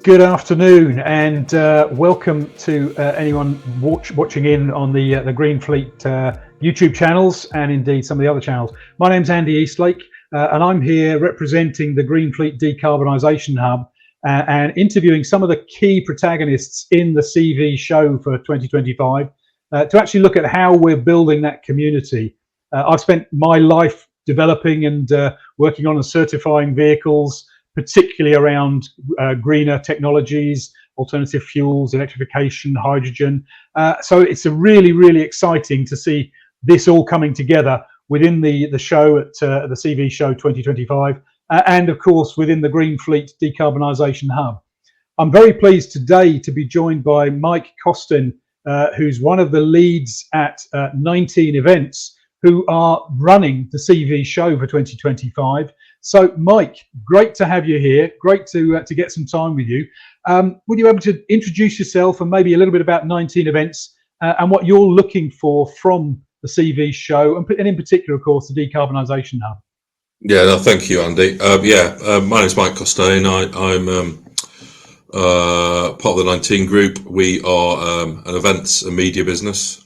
Good afternoon, and welcome to anyone watching in on the GreenFleet YouTube channels, and indeed some of the other channels. My name's Andy Eastlake, and I'm here representing the GreenFleet Decarbonisation Hub and interviewing some of the key protagonists in the CV show for 2025 to actually look at how we're building that community. I've spent my life developing and working on and certifying vehicles, particularly around greener technologies, alternative fuels, electrification, hydrogen. So it's a really exciting to see this all coming together within the show at the CV Show 2025, and of course within the GreenFleet Decarbonisation Hub. I'm very pleased today to be joined by Mike Costin, who's one of the leads at 19 events who are running the CV Show for 2025. So, Mike, great to have you here. Great to get some time with you. Would you be able to introduce yourself and maybe a little bit about 19 events and what you're looking for from the CV Show, and in particular, of course, the Decarbonisation Hub? Yeah, no, thank you, Andy. My name's Mike Costain. I'm part of the 19 group. We are an events and media business.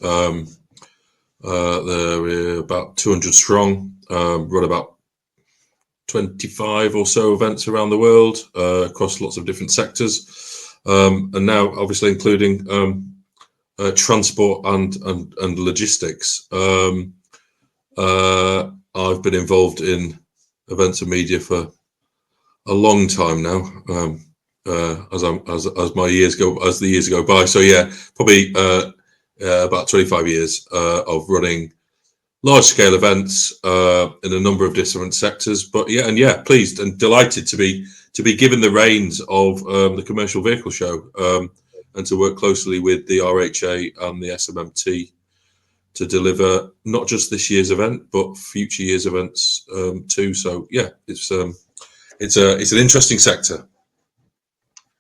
We're about 200 strong, run about 25 or so events around the world across lots of different sectors, and now obviously including transport and logistics. I've been involved in events and media for a long time now, as the years go by. So yeah, probably about 25 years of running large-scale events in a number of different sectors, but pleased and delighted to be given the reins of the commercial vehicle show and to work closely with the RHA and the SMMT to deliver not just this year's event but future years' events too. So yeah, it's an interesting sector.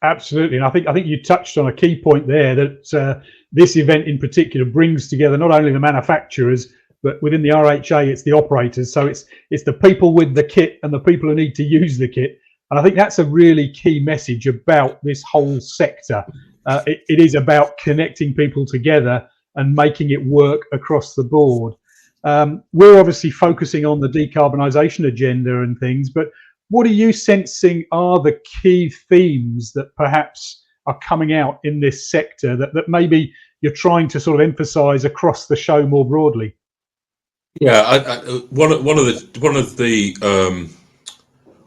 Absolutely, and I think you touched on a key point there, that this event in particular brings together not only the manufacturers, but within the RHA, it's the operators. So it's the people with the kit and the people who need to use the kit. And I think that's a really key message about this whole sector. It is about connecting people together and making it work across the board. We're obviously focusing on the decarbonisation agenda and things, but what are you sensing are the key themes that perhaps are coming out in this sector that maybe you're trying to sort of emphasise across the show more broadly? Yeah, one of the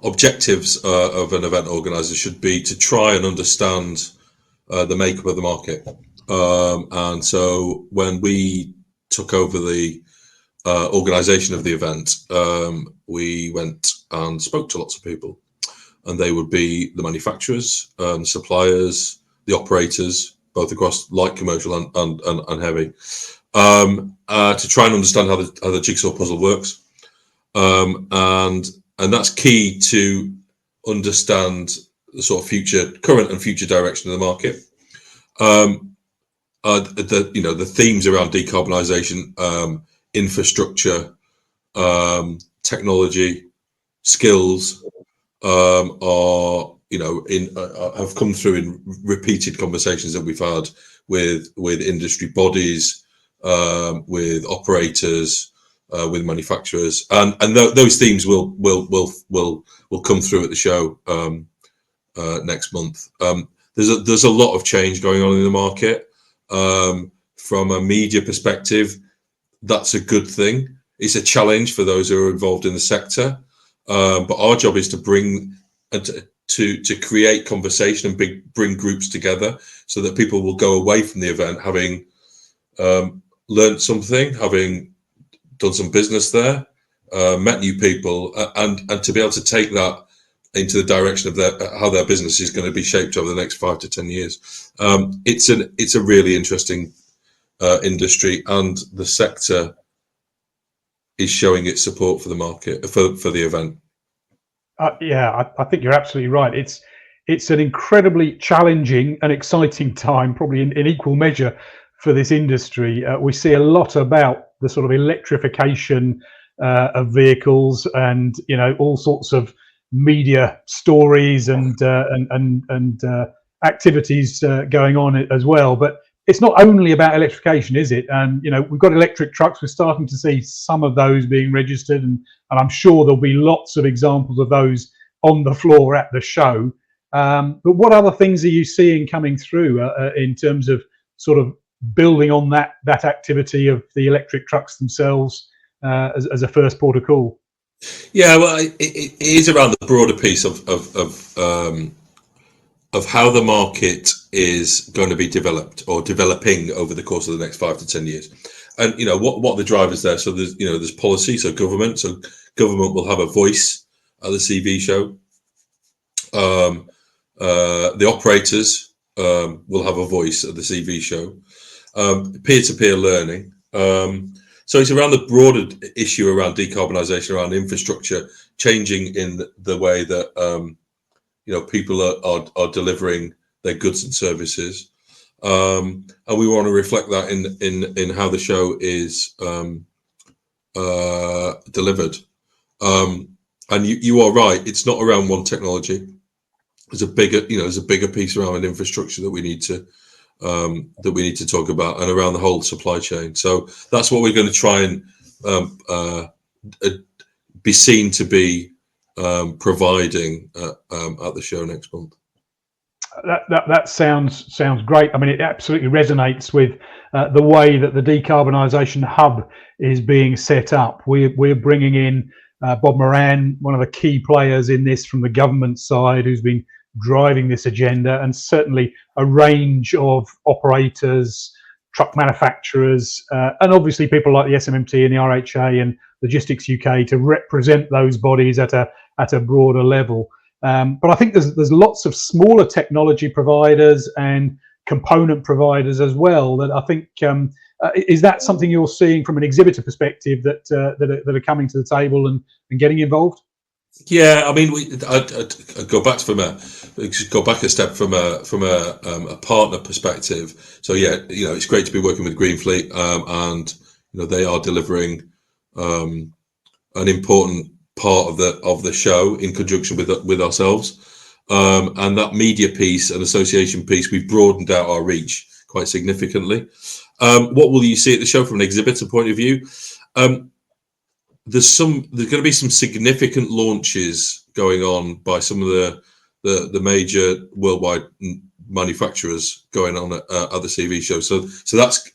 objectives of an event organizer should be to try and understand the makeup of the market. And so when we took over the organization of the event, we went and spoke to lots of people, and they would be the manufacturers, suppliers, the operators, both across light commercial and heavy, to try and understand how the jigsaw puzzle works, and that's key to understand the sort of current and future direction of the market. The themes around decarbonisation, infrastructure, technology, skills have come through in repeated conversations that we've had with industry bodies, with operators, with manufacturers, and those themes will come through at the show next month. There's a lot of change going on in the market. From a media perspective, that's a good thing. It's a challenge for those who are involved in the sector, but our job is to bring to create conversation and bring groups together so that people will go away from the event having learned something, having done some business there, met new people, and to be able to take that into the direction of how their business is going to be shaped over the next 5 to 10 years. It's a really interesting industry, and the sector is showing its support for the market for the event. I think you're absolutely right. It's an incredibly challenging and exciting time, probably in equal measure, for this industry. We see a lot about the sort of electrification of vehicles, and all sorts of media stories and activities going on as well. But it's not only about electrification, is it? And we've got electric trucks. We're starting to see some of those being registered, and I'm sure there'll be lots of examples of those on the floor at the show. But what other things are you seeing coming through in terms of sort of building on that activity of the electric trucks themselves as a first port of call? Yeah, well, it is around the broader piece of how the market is going to be developed or developing over the course of the next 5 to 10 years, and what the drivers there. So there's policy, so government will have a voice at the CV show. The operators will have a voice at the CV show. Peer-to-peer learning. So it's around the broader issue around decarbonisation, around infrastructure changing in the way that people are delivering their goods and services, and we want to reflect that in how the show is delivered. And you are right; it's not around one technology. There's a bigger piece around infrastructure that we need to talk about, and around the whole supply chain. So that's what we're going to try and be seen to be providing at the show next month. That sounds great. I mean, it absolutely resonates with the way that the Decarbonisation Hub is being set up. We're bringing in Bob Moran, one of the key players in this from the government side, who's been driving this agenda, and certainly a range of operators, truck manufacturers, and obviously people like the SMMT and the RHA and Logistics UK to represent those bodies at a broader level. But I think there's lots of smaller technology providers and component providers as well that I think is that something you're seeing from an exhibitor perspective that are coming to the table and getting involved? Yeah, I mean, I'd go back a step from a partner perspective. So yeah, it's great to be working with GreenFleet, and they are delivering an important part of the show in conjunction with ourselves, and that media piece and association piece. We've broadened out our reach quite significantly. What will you see at the show from an exhibitor point of view? There's going to be some significant launches going on by some of the major worldwide manufacturers going on at the CV show. So that's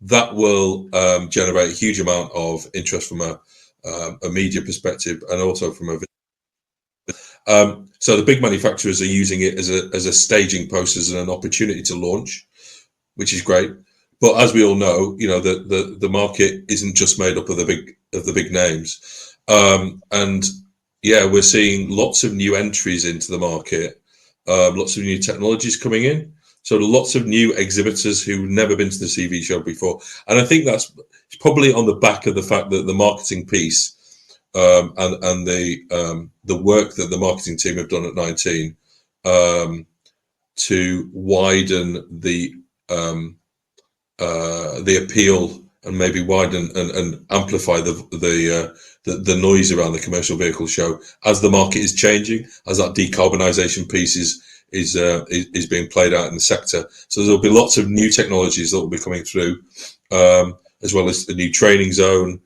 that will generate a huge amount of interest from a media perspective, and also from so the big manufacturers are using it as a staging post, as an opportunity to launch, which is great. But as we all know, the market isn't just made up of the big names, and yeah, we're seeing lots of new entries into the market, lots of new technologies coming in. So lots of new exhibitors who've never been to the CV show before, and I think that's probably on the back of the fact that the marketing piece and the work that the marketing team have done at 19 to widen the appeal, and maybe widen and amplify the noise around the commercial vehicle show as the market is changing, as that decarbonisation piece is being played out in the sector. So there'll be lots of new technologies that will be coming through, as well as the new training zone.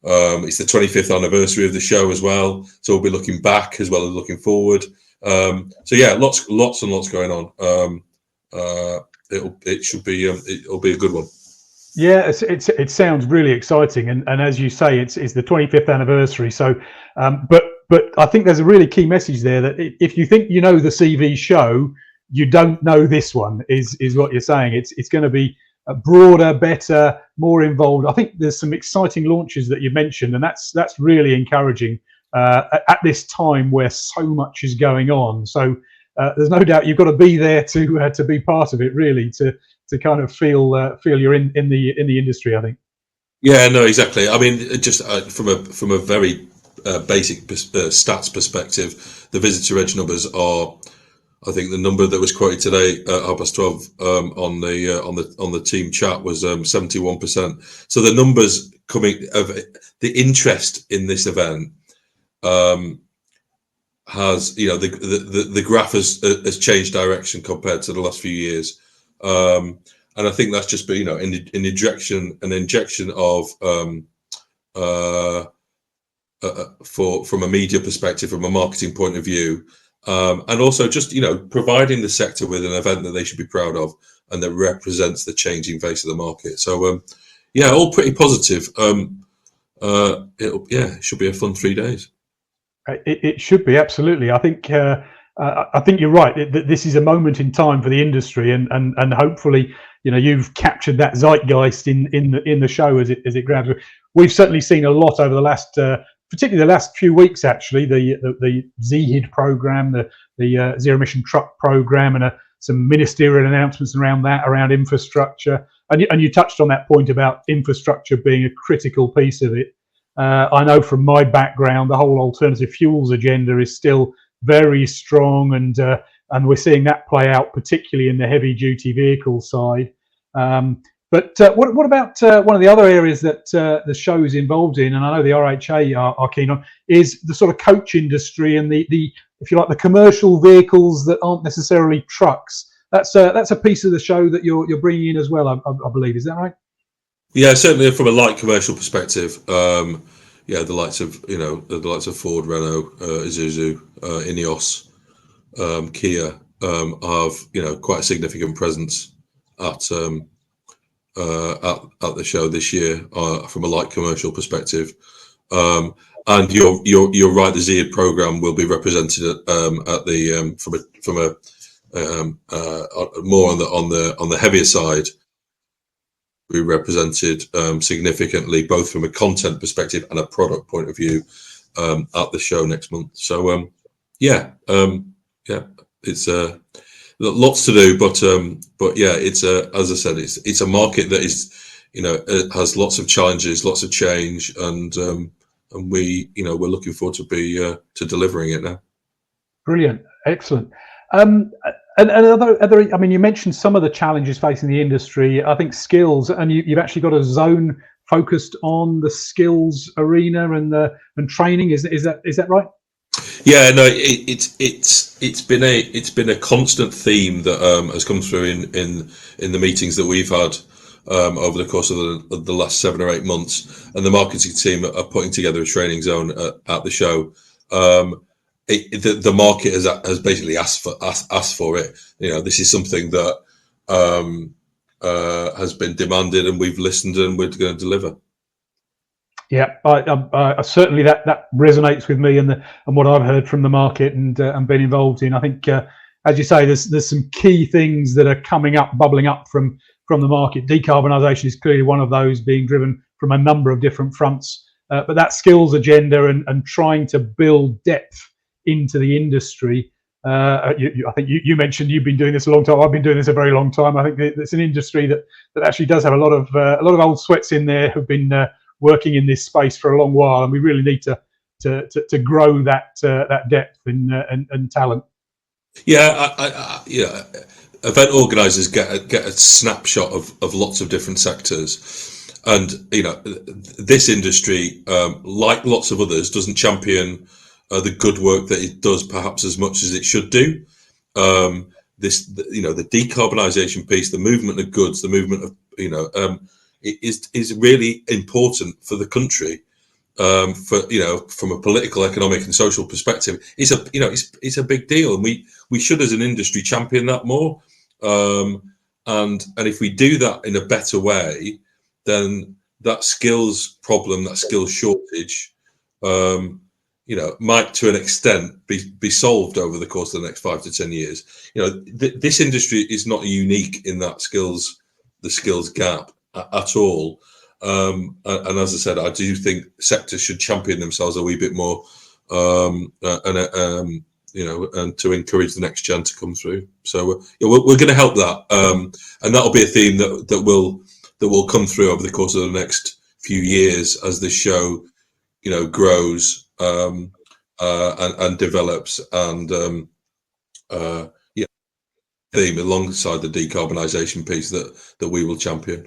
It's the 25th anniversary of the show as well, so we'll be looking back as well as looking forward. So yeah, lots and lots going on. It'll be a good one. Yeah, it sounds really exciting, and as you say, it's the 25th anniversary. So, but I think there's a really key message there, that if you think you know the CV show, you don't know this one. Is what you're saying? It's going to be broader, better, more involved. I think there's some exciting launches that you mentioned, and that's really encouraging at this time where so much is going on. So there's no doubt you've got to be there to be part of it, really, to kind of feel you're in the industry, I think. Yeah, no, exactly. I mean, just from a very basic stats perspective, the visitor edge numbers are, I think the number that was quoted today at 12:30 on the team chat was 71%. So the numbers coming of the interest in this event has, the graph has changed direction compared to the last few years, and I think that's just been, an injection of from a media perspective, from a marketing point of view, and also just providing the sector with an event that they should be proud of and that represents the changing face of the market. So yeah, all pretty positive. It should be a fun 3 days. It should be, absolutely. I think you're right. This is a moment in time for the industry, and hopefully, you've captured that zeitgeist in the show as it grounds. We've certainly seen a lot over the last, particularly the last few weeks. Actually, the ZHID program, the zero emission truck program, and some ministerial announcements around that, around infrastructure. And you touched on that point about infrastructure being a critical piece of it. I know from my background, the whole alternative fuels agenda is still very strong, and we're seeing that play out, particularly in the heavy duty vehicle side. But what about one of the other areas that the show is involved in, and I know the RHA are keen on, is the sort of coach industry and the if you like, the commercial vehicles that aren't necessarily trucks. That's a piece of the show that you're bringing in as well, I believe. Is that right? Yeah, certainly from a light commercial perspective. The likes of Ford, Renault, Isuzu, Ineos, Kia have quite a significant presence at the show this year from a light commercial perspective. And you're right. The ZHID program will be represented at the from a more on the heavier side. We represented significantly, both from a content perspective and a product point of view, at the show next month. So it's lots to do, but yeah, it's as I said, it's a market that is, it has lots of challenges, lots of change, and we're looking forward to delivering it now. Brilliant, excellent. And other, I mean, you mentioned some of the challenges facing the industry. I think skills, and you've actually got a zone focused on the skills arena and training. Is that right? Yeah, no, it's been a constant theme that has come through in the meetings that we've had over the course of the last 7 or 8 months, and the marketing team are putting together a training zone at the show. The market has basically asked for it. This is something that has been demanded, and we've listened, and we're going to deliver. Yeah, I certainly that resonates with me and what I've heard from the market and been involved in. I think, as you say, there's some key things that are bubbling up from the market. Decarbonisation is clearly one of those, being driven from a number of different fronts. But that skills agenda and trying to build depth into the industry. I think you mentioned you've been doing this a long time. I've been doing this a very long time. I think it's an industry that actually does have a lot of old sweats in there who've been working in this space for a long while, and we really need to grow that depth and talent. Yeah, event organisers get a snapshot of lots of different sectors, and this industry, like lots of others, doesn't champion the good work that it does perhaps as much as it should do. The decarbonisation piece, the movement of goods, the movement of is really important for the country. From a political, economic, and social perspective, it's a big deal, and we should, as an industry, champion that more. And if we do that in a better way, then that skills problem, that skills shortage, might to an extent be solved over the course of the next 5 to 10 years. This industry is not unique in that the skills gap at all. And as I said, I do think sectors should champion themselves a wee bit more, and to encourage the next gen to come through. So we're going to help that, and that'll be a theme that will come through over the course of the next few years as this show, grows and develops, and theme alongside the decarbonisation piece that we will champion.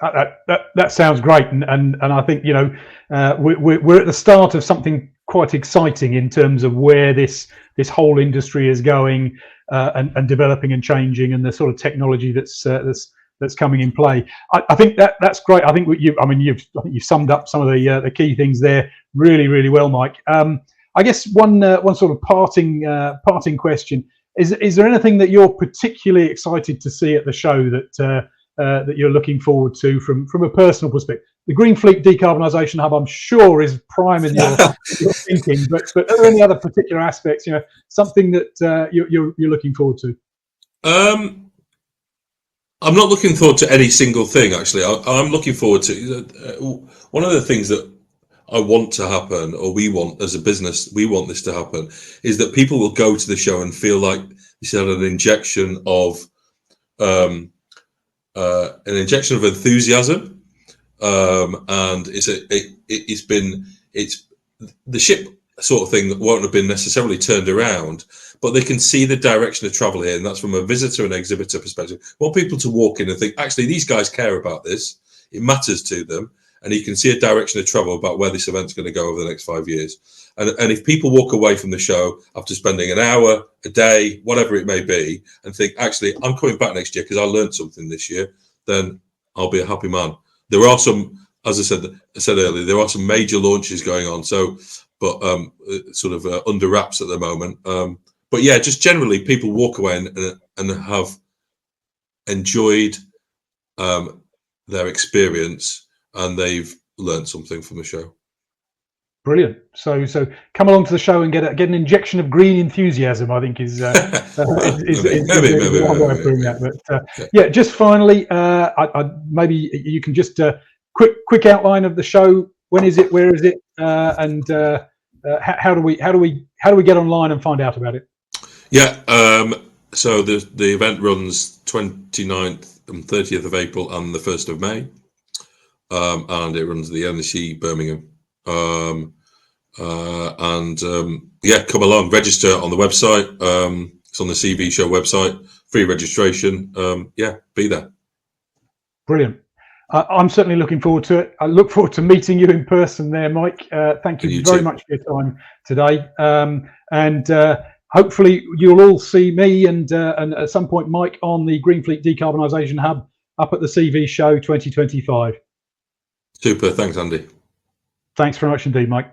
That sounds great, and I think we're at the start of something quite exciting in terms of where this whole industry is going, and developing and changing, and the sort of technology that's coming in play. I think that's great. I think you've summed up some of the key things there really well, Mike. I guess one sort of parting question is there anything that you're particularly excited to see at the show that you're looking forward to from a personal perspective? The GreenFleet Decarbonisation Hub, I'm sure, is prime in your thinking, but are there any other particular aspects, something that you're looking forward to? I'm not looking forward to any single thing, actually. I'm looking forward to one of the things that I want to happen, or we want as a business, we want this to happen, is that people will go to the show and feel like this had an injection of enthusiasm, and it's the ship sort of thing that won't have been necessarily turned around, but they can see the direction of travel here, and that's from a visitor and exhibitor perspective. I want people to walk in and think, actually, these guys care about this. It matters to them, and you can see a direction of travel about where this event's going to go over the next 5 years. And if people walk away from the show after spending an hour, a day, whatever it may be, and think, actually, I'm coming back next year because I learned something this year, then I'll be a happy man. There are some, as I said earlier, there are some major launches going on. So, but sort of under wraps at the moment. But yeah, just generally, people walk away and have enjoyed their experience, and they've learned something from the show. Brilliant. So come along to the show and get an injection of green enthusiasm, I think is one way of putting that. But yeah, just finally, maybe you can just quick outline of the show. When is it? Where is it? And how do we get online and find out about it? Yeah. So the event runs 29th and 30th of April and the 1st of May, and it runs the NEC Birmingham. Yeah, come along, register on the website. It's on the CV show website, free registration. Yeah, be there. Brilliant. I'm certainly looking forward to it. I look forward to meeting you in person there, Mike. Thank you very much for your time today. And hopefully you'll all see me and at some point Mike on the GreenFleet Decarbonisation Hub up at the CV show 2025. Super. Thanks, Andy. Thanks very much indeed, Mike.